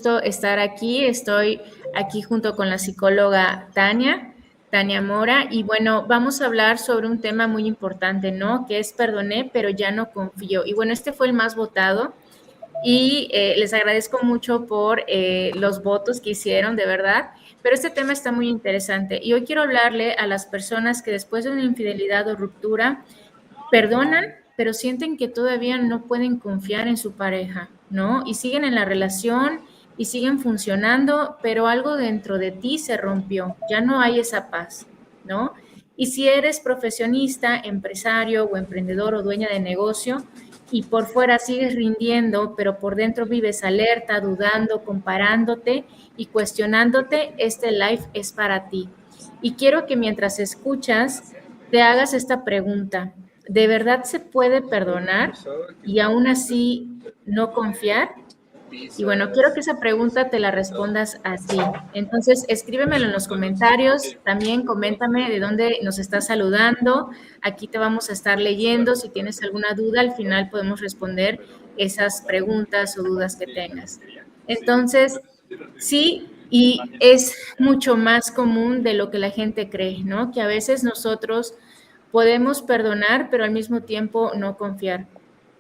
gusto estar aquí. Estoy aquí junto con la psicóloga Tania Mora, y bueno, vamos a hablar sobre un tema muy importante, ¿no? Que es perdoné, pero ya no confío. Y bueno, este fue el más votado y les agradezco mucho por los votos que hicieron, de verdad. Pero este tema está muy interesante y hoy quiero hablarle a las personas que después de una infidelidad o ruptura perdonan, pero sienten que todavía no pueden confiar en su pareja, ¿no? Y siguen en la relación y siguen funcionando, pero algo dentro de ti se rompió, ya no hay esa paz, ¿no? Y si eres profesionista, empresario o emprendedor o dueña de negocio y por fuera sigues rindiendo, pero por dentro vives alerta, dudando, comparándote y cuestionándote, este live es para ti. Y quiero que mientras escuchas, te hagas esta pregunta. ¿De verdad se puede perdonar y aún así no confiar? Y bueno, quiero que esa pregunta te la respondas así. Entonces, escríbemelo en los comentarios. También coméntame de dónde nos estás saludando. Aquí te vamos a estar leyendo. Si tienes alguna duda, al final podemos responder esas preguntas o dudas que tengas. Entonces, sí, y es mucho más común de lo que la gente cree, ¿no? Que a veces nosotros podemos perdonar, pero al mismo tiempo no confiar.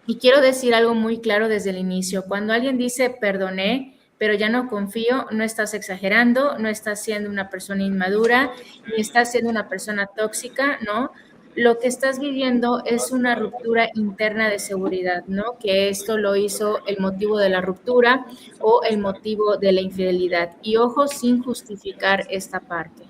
Y quiero decir algo muy claro desde el inicio. Cuando alguien dice perdoné, pero ya no confío, no estás exagerando, no estás siendo una persona inmadura, ni estás siendo una persona tóxica, ¿no? Lo que estás viviendo es una ruptura interna de seguridad, ¿no? Que esto lo hizo el motivo de la ruptura o el motivo de la infidelidad. Y ojo, sin justificar esta parte.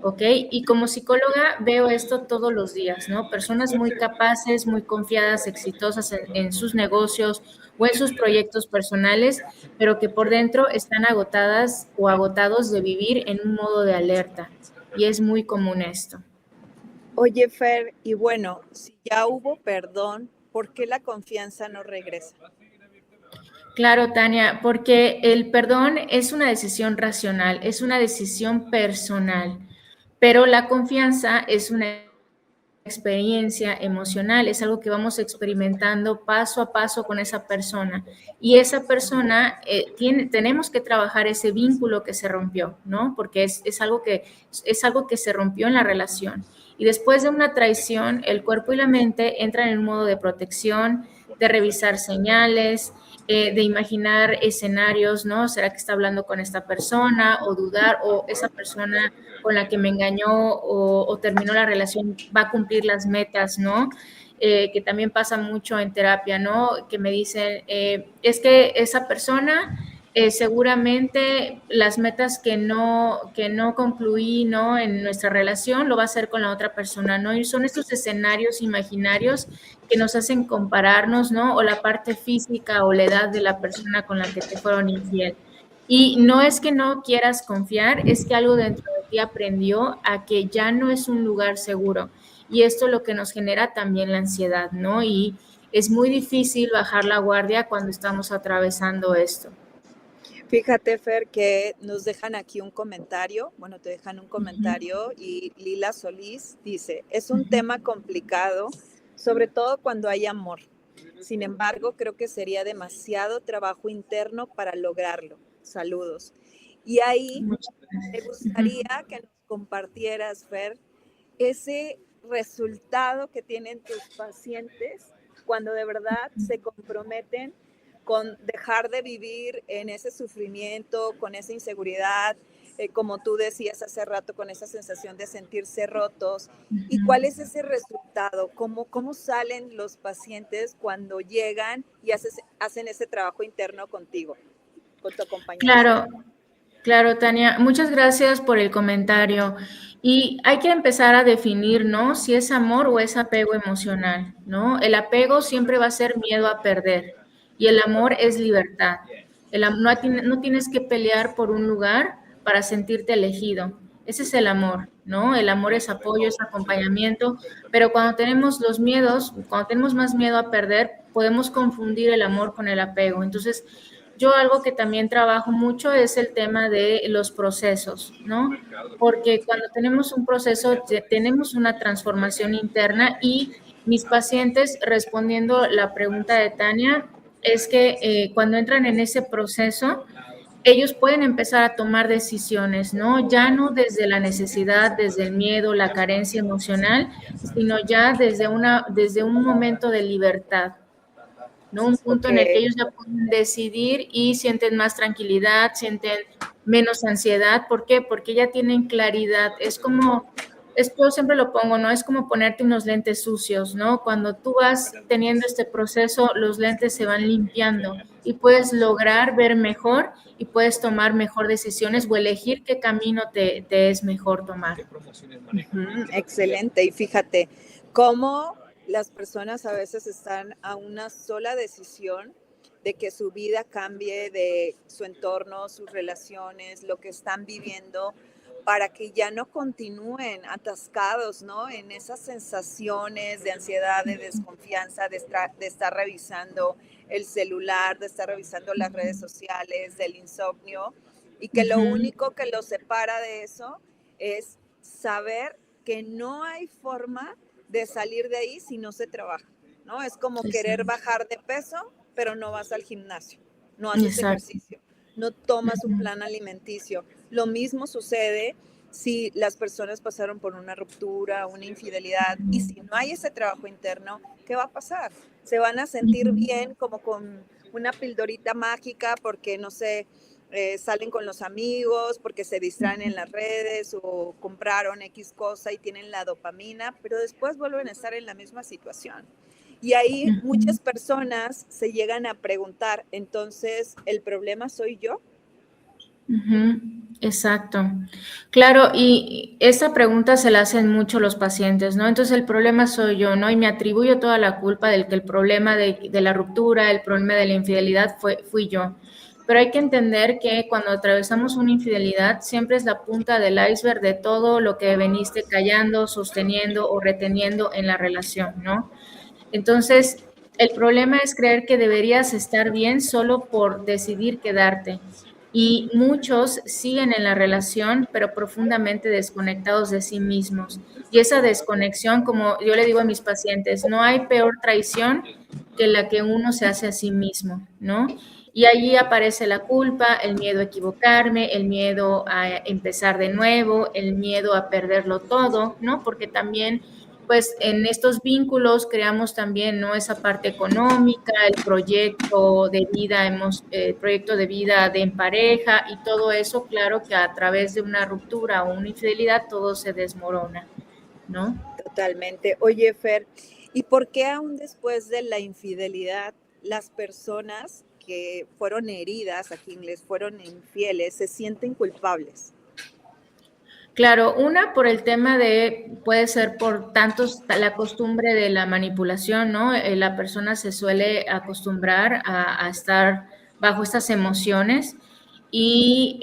¿Ok? Y como psicóloga veo esto todos los días, ¿no? Personas muy capaces, muy confiadas, exitosas en sus negocios o en sus proyectos personales, pero que por dentro están agotadas o agotados de vivir en un modo de alerta. Y es muy común esto. Oye, Fer, y bueno, si ya hubo perdón, ¿por qué la confianza no regresa? Claro, Tania, porque el perdón es una decisión racional, es una decisión personal, pero la confianza es una experiencia emocional, es algo que vamos experimentando paso a paso con esa persona y esa persona tenemos que trabajar ese vínculo que se rompió, ¿no? Porque es algo que se rompió en la relación y después de una traición el cuerpo y la mente entran en un modo de protección, de revisar señales, de imaginar escenarios, ¿no? ¿Será que está hablando con esta persona o dudar o esa persona con la que me engañó o terminó la relación va a cumplir las metas, ¿no? Que también pasa mucho en terapia, ¿no? Que me dicen, es que esa persona seguramente las metas que no concluí, ¿no? En nuestra relación lo va a hacer con la otra persona, ¿no? Y son estos escenarios imaginarios que nos hacen compararnos, ¿no? O la parte física o la edad de la persona con la que te fueron infiel. Y no es que no quieras confiar, es que algo dentro de ti aprendió a que ya no es un lugar seguro. Y esto es lo que nos genera también la ansiedad, ¿no? Y es muy difícil bajar la guardia cuando estamos atravesando esto. Fíjate, Fer, que nos dejan aquí un comentario, bueno, te dejan un comentario y Lila Solís dice, es un tema complicado, sobre todo cuando hay amor. Sin embargo, creo que sería demasiado trabajo interno para lograrlo. Saludos. Y ahí me gustaría que nos compartieras, Fer, ese resultado que tienen tus pacientes cuando de verdad se comprometen con dejar de vivir en ese sufrimiento, con esa inseguridad, como tú decías hace rato, con esa sensación de sentirse rotos. ¿Y cuál es ese resultado? ¿Cómo salen los pacientes cuando llegan y hacen ese trabajo interno contigo, con tu acompañante? Claro, Tania, muchas gracias por el comentario. Y hay que empezar a definir, ¿no? Si es amor o es apego emocional, ¿no? El apego siempre va a ser miedo a perder y el amor es libertad. No tienes que pelear por un lugar para sentirte elegido. Ese es el amor, ¿no? El amor es apoyo, es acompañamiento, pero cuando tenemos los miedos, cuando tenemos más miedo a perder, podemos confundir el amor con el apego. Entonces, yo algo que también trabajo mucho es el tema de los procesos, ¿no? Porque cuando tenemos un proceso, tenemos una transformación interna y mis pacientes, respondiendo la pregunta de Tania, es que cuando entran en ese proceso, ellos pueden empezar a tomar decisiones, ¿no? Ya no desde la necesidad, desde el miedo, la carencia emocional, sino ya desde un momento de libertad, ¿no? Un punto Ok, en el que ellos ya pueden decidir y sienten más tranquilidad, sienten menos ansiedad. ¿Por qué? Porque ya tienen claridad. Es como, yo siempre lo pongo, ¿no? Es como ponerte unos lentes sucios, ¿no? Cuando tú vas teniendo este proceso, los lentes se van limpiando y puedes lograr ver mejor y puedes tomar mejor decisiones o elegir qué camino te es mejor tomar. excelente. Y fíjate, cómo las personas a veces están a una sola decisión de que su vida cambie, de su entorno, sus relaciones, lo que están viviendo, para que ya no continúen atascados, ¿no? En esas sensaciones de ansiedad, de desconfianza, de estar revisando el celular, de estar revisando las redes sociales, del insomnio, y que lo único que los separa de eso es saber que no hay forma de salir de ahí si no se trabaja, ¿no? Es como querer bajar de peso, pero no vas al gimnasio, no haces Exacto. ejercicio, no tomas un plan alimenticio. Lo mismo sucede si las personas pasaron por una ruptura, una infidelidad, y si no hay ese trabajo interno, ¿qué va a pasar? Se van a sentir bien como con una pildorita mágica porque, no sé, salen con los amigos, porque se distraen en las redes o compraron X cosa y tienen la dopamina, pero después vuelven a estar en la misma situación. Y ahí muchas personas se llegan a preguntar, entonces, ¿el problema soy yo? Exacto. Claro, y esa pregunta se la hacen mucho los pacientes, ¿no? Entonces el problema soy yo, ¿no? Y me atribuyo toda la culpa del que el problema de la ruptura, el problema de la infidelidad fui yo. Pero hay que entender que cuando atravesamos una infidelidad, siempre es la punta del iceberg de todo lo que veniste callando, sosteniendo o reteniendo en la relación, ¿no? Entonces, el problema es creer que deberías estar bien solo por decidir quedarte. Y muchos siguen en la relación, pero profundamente desconectados de sí mismos. Y esa desconexión, como yo le digo a mis pacientes, no hay peor traición que la que uno se hace a sí mismo, ¿no? Y allí aparece la culpa, el miedo a equivocarme, el miedo a empezar de nuevo, el miedo a perderlo todo, ¿no? Porque también pues en estos vínculos creamos también, ¿no? Esa parte económica, el proyecto de vida, proyecto de vida de en pareja y todo eso, claro que a través de una ruptura o una infidelidad todo se desmorona, ¿no? Totalmente. Oye, Fer, ¿y por qué aún después de la infidelidad las personas que fueron heridas, a quien les fueron infieles, se sienten culpables? Claro, una por el tema puede ser por la costumbre de la manipulación, ¿no? La persona se suele acostumbrar a estar bajo estas emociones y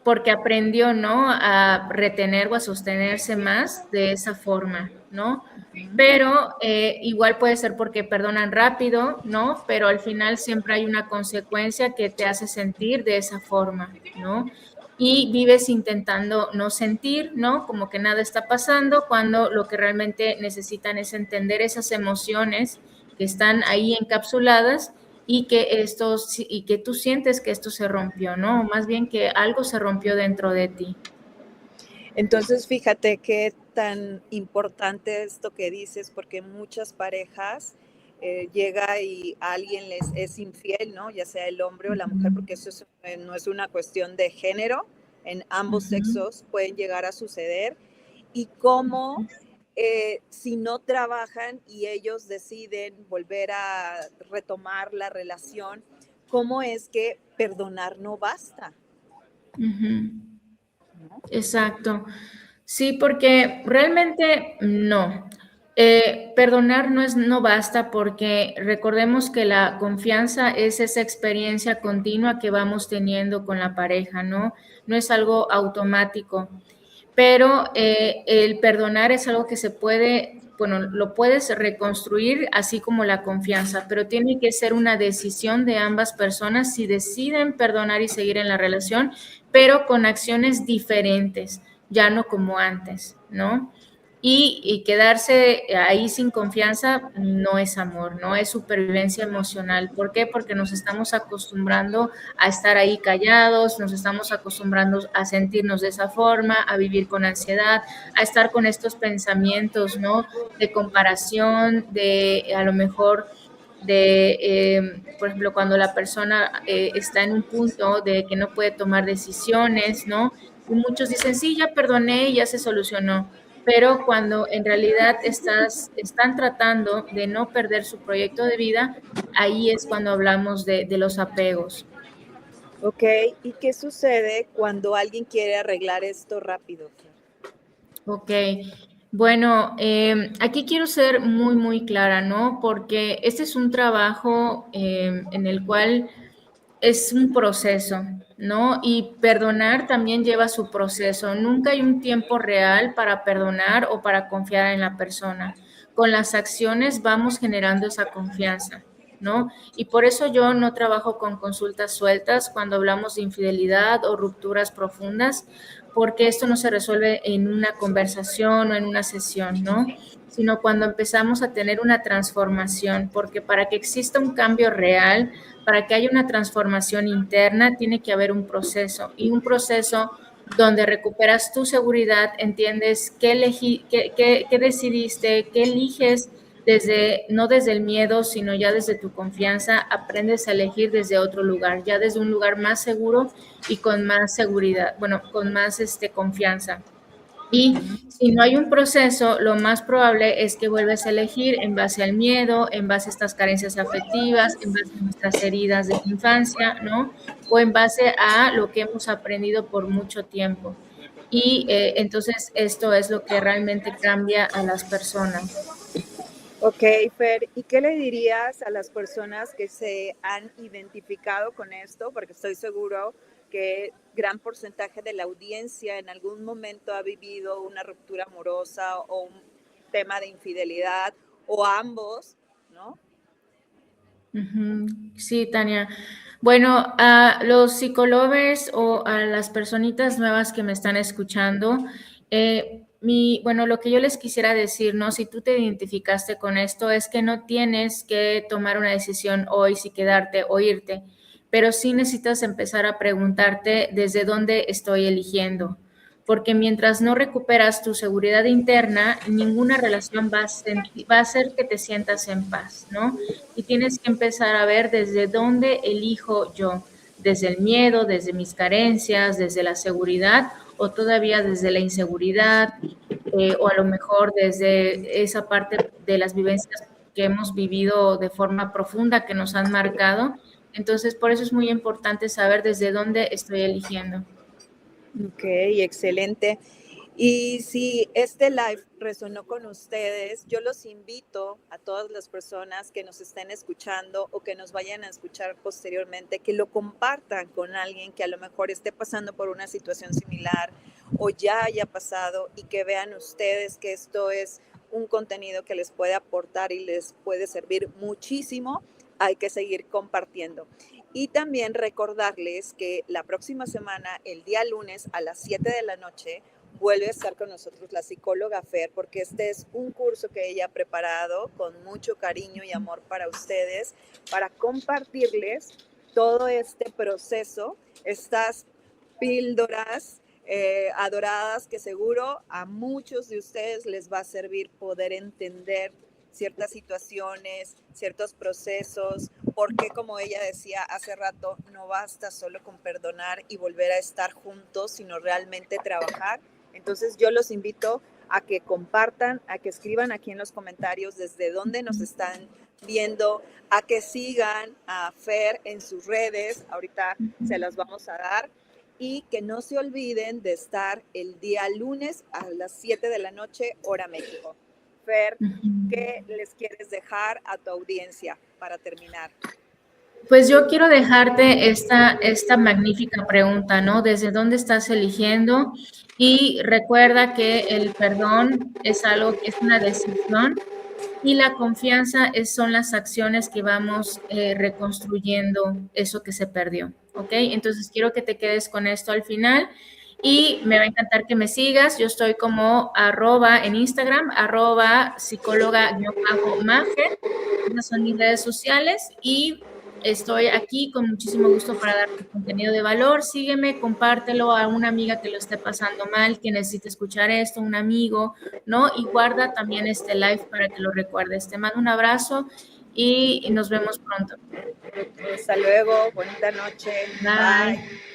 porque aprendió, ¿no? A retener o a sostenerse más de esa forma, ¿no? Pero igual puede ser porque perdonan rápido, ¿no? Pero al final siempre hay una consecuencia que te hace sentir de esa forma, ¿no? Y vives intentando no sentir, ¿no? Como que nada está pasando, cuando lo que realmente necesitan es entender esas emociones que están ahí encapsuladas y que tú sientes que esto se rompió, ¿no? Más bien que algo se rompió dentro de ti. Entonces, fíjate qué tan importante esto que dices, porque muchas parejas llega y alguien les es infiel, ¿no? Ya sea el hombre o la mujer, porque no es una cuestión de género, en ambos Ujú. sexos pueden llegar a suceder. Y cómo si no trabajan y ellos deciden volver a retomar la relación, ¿cómo es que perdonar no basta? Ujú. ¿No? Exacto. Sí, porque realmente no. Perdonar no basta porque recordemos que la confianza es esa experiencia continua que vamos teniendo con la pareja, ¿no? No es algo automático, pero el perdonar es algo que se puede, bueno, lo puedes reconstruir así como la confianza, pero tiene que ser una decisión de ambas personas si deciden perdonar y seguir en la relación, pero con acciones diferentes, ya no como antes, ¿no? Y quedarse ahí sin confianza no es amor, no es supervivencia emocional. ¿Por qué? Porque nos estamos acostumbrando a estar ahí callados, nos estamos acostumbrando a sentirnos de esa forma, a vivir con ansiedad, a estar con estos pensamientos, ¿no? De comparación, de a lo mejor por ejemplo, cuando la persona está en un punto de que no puede tomar decisiones, ¿no? Y muchos dicen, sí, ya perdoné y ya se solucionó, pero cuando en realidad están tratando de no perder su proyecto de vida, ahí es cuando hablamos de los apegos. Ok, ¿y qué sucede cuando alguien quiere arreglar esto rápido? Ok, bueno, aquí quiero ser muy, muy clara, ¿no? Porque este es un trabajo en el cual es un proceso, ¿no? Y perdonar también lleva su proceso. Nunca hay un tiempo real para perdonar o para confiar en la persona. Con las acciones vamos generando esa confianza, ¿no? Y por eso yo no trabajo con consultas sueltas cuando hablamos de infidelidad o rupturas profundas, porque esto no se resuelve en una conversación o en una sesión, ¿no? Sino cuando empezamos a tener una transformación, porque para que exista un cambio real, para que haya una transformación interna, tiene que haber un proceso y un proceso donde recuperas tu seguridad, entiendes qué decidiste, qué eliges desde, no desde el miedo, sino ya desde tu confianza, aprendes a elegir desde otro lugar, ya desde un lugar más seguro y con más seguridad, bueno, con más confianza. Y si no hay un proceso, lo más probable es que vuelves a elegir en base al miedo, en base a estas carencias afectivas, en base a nuestras heridas de la infancia, ¿no? O en base a lo que hemos aprendido por mucho tiempo. Y entonces esto es lo que realmente cambia a las personas. Ok, Fer, ¿y qué le dirías a las personas que se han identificado con esto? Porque estoy seguro que gran porcentaje de la audiencia en algún momento ha vivido una ruptura amorosa o un tema de infidelidad o ambos, ¿no? Ujú. Sí, Tania. Bueno, a los psicolovers o a las personitas nuevas que me están escuchando, bueno, lo que yo les quisiera decir, ¿no? Si tú te identificaste con esto, es que no tienes que tomar una decisión hoy si quedarte o irte, pero sí necesitas empezar a preguntarte desde dónde estoy eligiendo, porque mientras no recuperas tu seguridad interna, ninguna relación va a hacer que te sientas en paz, ¿no? Y tienes que empezar a ver desde dónde elijo yo, desde el miedo, desde mis carencias, desde la seguridad o todavía desde la inseguridad o a lo mejor desde esa parte de las vivencias que hemos vivido de forma profunda que nos han marcado. Entonces, por eso es muy importante saber desde dónde estoy eligiendo. Ok, excelente. Y si este live resonó con ustedes, yo los invito a todas las personas que nos estén escuchando o que nos vayan a escuchar posteriormente, que lo compartan con alguien que a lo mejor esté pasando por una situación similar o ya haya pasado y que vean ustedes que esto es un contenido que les puede aportar y les puede servir muchísimo. Hay que seguir compartiendo. Y también recordarles que la próxima semana, el día lunes a las 7 de la noche, vuelve a estar con nosotros la psicóloga Fer, porque este es un curso que ella ha preparado con mucho cariño y amor para ustedes, para compartirles todo este proceso, estas píldoras adoradas que seguro a muchos de ustedes les va a servir poder entender ciertas situaciones, ciertos procesos, porque como ella decía hace rato, no basta solo con perdonar y volver a estar juntos, sino realmente trabajar. Entonces yo los invito a que compartan, a que escriban aquí en los comentarios desde dónde nos están viendo, a que sigan a Fer en sus redes, ahorita se las vamos a dar, y que no se olviden de estar el día lunes a las 7 de la noche, hora México. Fer, ¿qué les quieres dejar a tu audiencia para terminar? Pues yo quiero dejarte esta magnífica pregunta, ¿no? ¿Desde dónde estás eligiendo? Y recuerda que el perdón es algo que es una decisión y la confianza son las acciones que vamos reconstruyendo eso que se perdió, ¿ok? Entonces quiero que te quedes con esto al final Y me va a encantar que me sigas. Yo estoy como en Instagram, psicóloga-mafer. Esas son mis redes sociales y estoy aquí con muchísimo gusto para darte contenido de valor. Sígueme, compártelo a una amiga que lo esté pasando mal, que necesite escuchar esto, un amigo, ¿no? Y guarda también este live para que lo recuerdes. Te mando un abrazo y nos vemos pronto. Hasta luego, bonita noche. Bye. Bye.